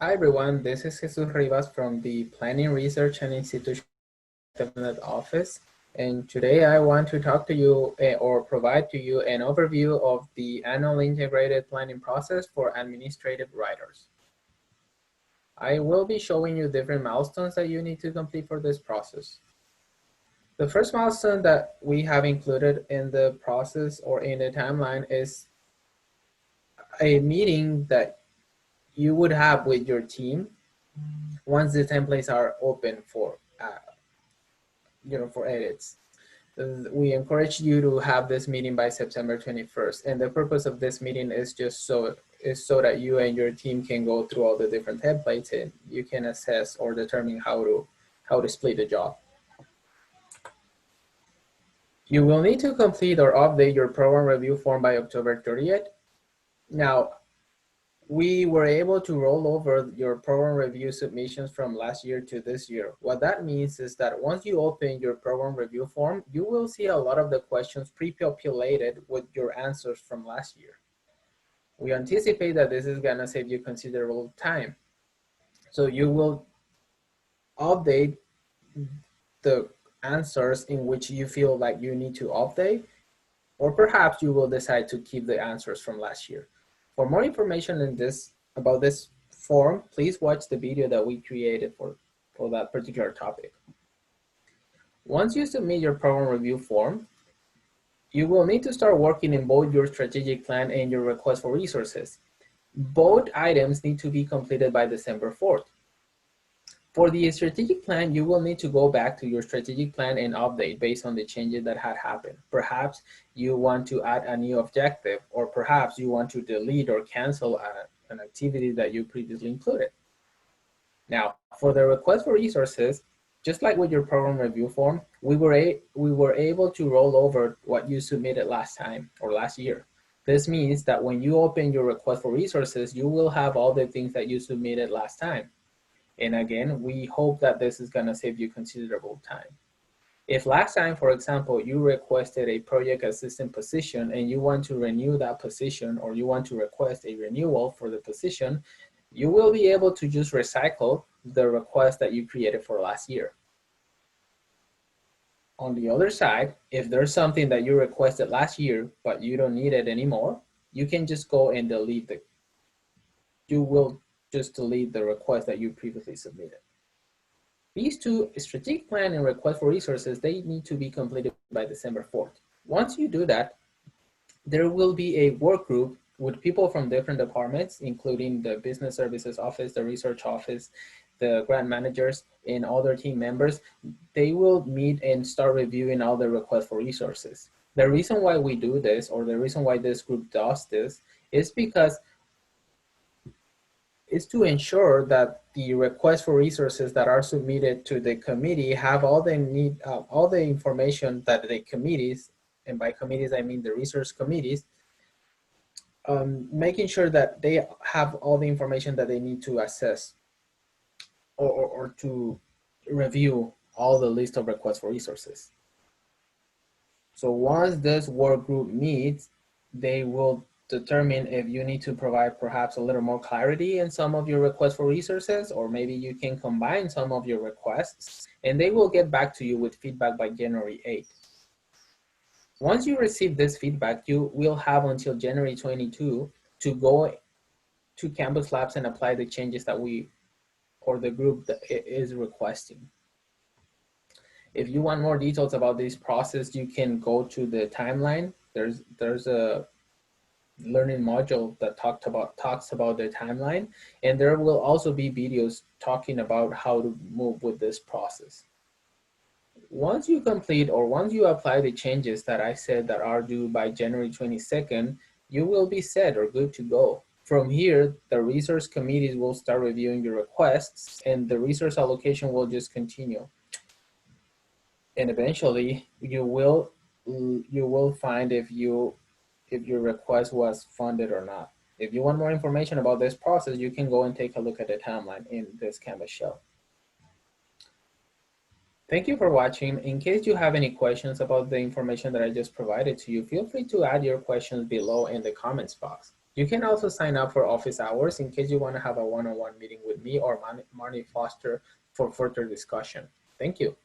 Hi everyone, this is Jesus Rivas from the Planning Research and Institutional Development Office. And today I want to talk to you or provide to you an overview of the annual integrated planning process for administrative writers. I will be showing you different milestones that you need to complete for this process. The first milestone that we have included in the process or in the timeline is a meeting that you would have with your team once the templates are open for for edits. We encourage you to have this meeting by September 21st. And the purpose of this meeting is just so that you and your team can go through all the different templates and you can assess or determine how to split the job. You will need to complete or update your program review form by October 30th. Now, we were able to roll over your program review submissions from last year to this year. What that means is that once you open your program review form, you will see a lot of the questions pre-populated with your answers from last year. We anticipate that this is gonna save you considerable time. So you will update the answers in which you feel like you need to update, or perhaps you will decide to keep the answers from last year. For more information about this form, please watch the video that we created for that particular topic. Once you submit your program review form, you will need to start working in both your strategic plan and your request for resources. Both items need to be completed by December 4th. For the strategic plan, you will need to go back to your strategic plan and update based on the changes that had happened. Perhaps you want to add a new objective, or perhaps you want to delete or cancel an activity that you previously included. Now, for the request for resources, just like with your program review form, we were able to roll over what you submitted last time or last year. This means that when you open your request for resources, you will have all the things that you submitted last time. And again, we hope that this is going to save you considerable time. If last time, for example, you requested a project assistant position and you want to renew that position, or you want to request a renewal for the position, you will be able to just recycle the request that you created for last year. On the other side, if there's something that you requested last year, but you don't need it anymore, you can just go and delete it. You will just delete the request that you previously submitted. These two, strategic plan and request for resources, they need to be completed by December 4th. Once you do that, there will be a work group with people from different departments, including the business services office, the research office, the grant managers, and other team members. They will meet and start reviewing all the requests for resources. The reason why we do this, or the reason why this group does this, is because is to ensure that the requests for resources that are submitted to the committee have all the information that the committees, and by committees I mean the research committees, making sure that they have all the information that they need to assess or to review all the list of requests for resources. So once this work group meets, they will determine if you need to provide perhaps a little more clarity in some of your requests for resources, or maybe you can combine some of your requests, and they will get back to you with feedback by January 8th. Once you receive this feedback, you will have until January 22 to go to Campus Labs and apply the changes that we, or the group that is requesting. If you want more details about this process, you can go to the timeline. There's a learning module that talks about the timeline, and there will also be videos talking about how to move with this process. Once you complete, or once you apply the changes that I said that are due by January 22nd, you will be set or good to go. From here, the resource committees will start reviewing your requests, and the resource allocation will just continue. And eventually, you will find if your request was funded or not. If you want more information about this process, you can go and take a look at the timeline in this Canvas shell. Thank you for watching. In case you have any questions about the information that I just provided to you, feel free to add your questions below in the comments box. You can also sign up for office hours in case you want to have a one-on-one meeting with me or Marnie Foster for further discussion. Thank you.